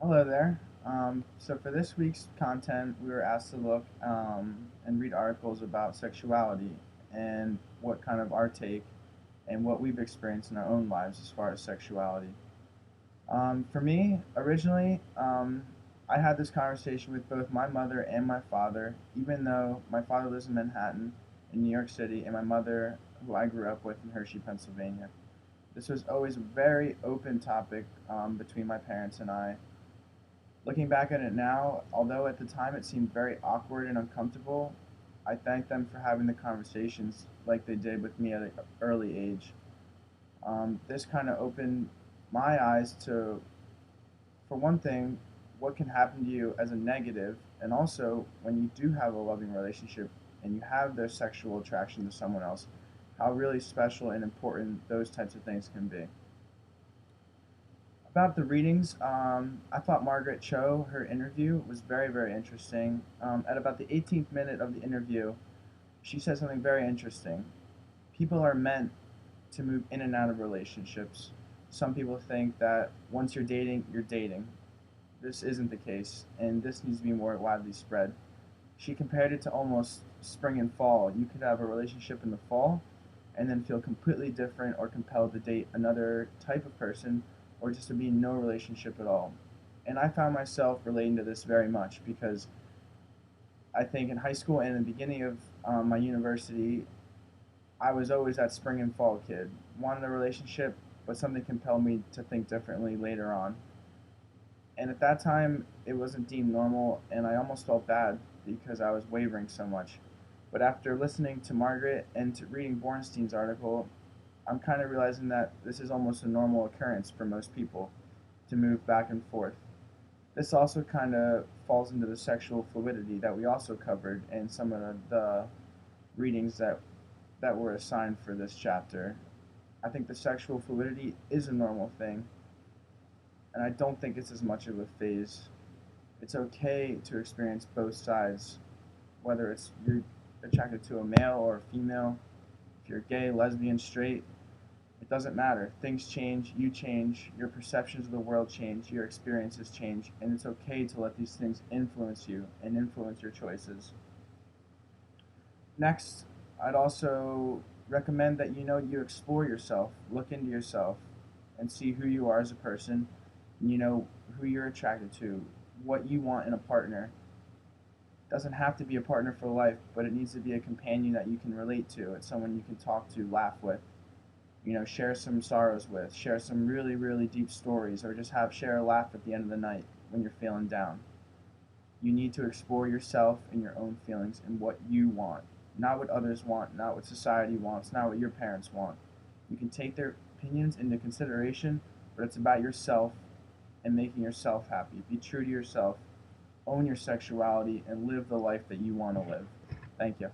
Hello there. So for this week's content, we were asked to look and read articles about sexuality and what kind of our take and what we've experienced in our own lives as far as sexuality. For me, originally, I had this conversation with both my mother and my father, even though my father lives in Manhattan, in New York City, and my mother, who I grew up with in Hershey, Pennsylvania. This was always a very open topic between my parents and I. Looking back at it now, although at the time it seemed very awkward and uncomfortable, I thank them for having the conversations like they did with me at an early age. This kind of opened my eyes to, for one thing, what can happen to you as a negative, and also when you do have a loving relationship and you have their sexual attraction to someone else, how really special and important those types of things can be. About the readings, I thought Margaret Cho, her interview was very, very interesting. At about the 18th minute of the interview, she said something very interesting. People are meant to move in and out of relationships. Some people think that once you're dating, you're dating. This isn't the case, and this needs to be more widely spread. She compared it to almost spring and fall. You could have a relationship in the fall and then feel completely different or compelled to date another type of person or just to be in no relationship at all. And I found myself relating to this very much because I think in high school and in the beginning of my university, I was always that spring and fall kid. Wanted a relationship, but something compelled me to think differently later on. And at that time, it wasn't deemed normal, and I almost felt bad because I was wavering so much. But after listening to Margaret and to reading Bornstein's article, I'm kind of realizing that this is almost a normal occurrence for most people to move back and forth. This also kind of falls into the sexual fluidity that we also covered in some of the readings that were assigned for this chapter. I think the sexual fluidity is a normal thing, and I don't think it's as much of a phase. It's okay to experience both sides, whether it's you're attracted to a male or a female, if you're gay, lesbian, straight, it doesn't matter. Things change, you change, your perceptions of the world change, your experiences change, and it's okay to let these things influence you and influence your choices. Next, I'd also recommend that you explore yourself, look into yourself, and see who you are as a person, and who you're attracted to, what you want in a partner. It doesn't have to be a partner for life, but it needs to be a companion that you can relate to. It's someone you can talk to, laugh with, share some sorrows with, share some really, really deep stories, or just have share a laugh at the end of the night when you're feeling down. You need to explore yourself and your own feelings and what you want, not what others want, not what society wants, not what your parents want. You can take their opinions into consideration, but it's about yourself and making yourself happy. Be true to yourself, own your sexuality, and live the life that you want to live. Thank you.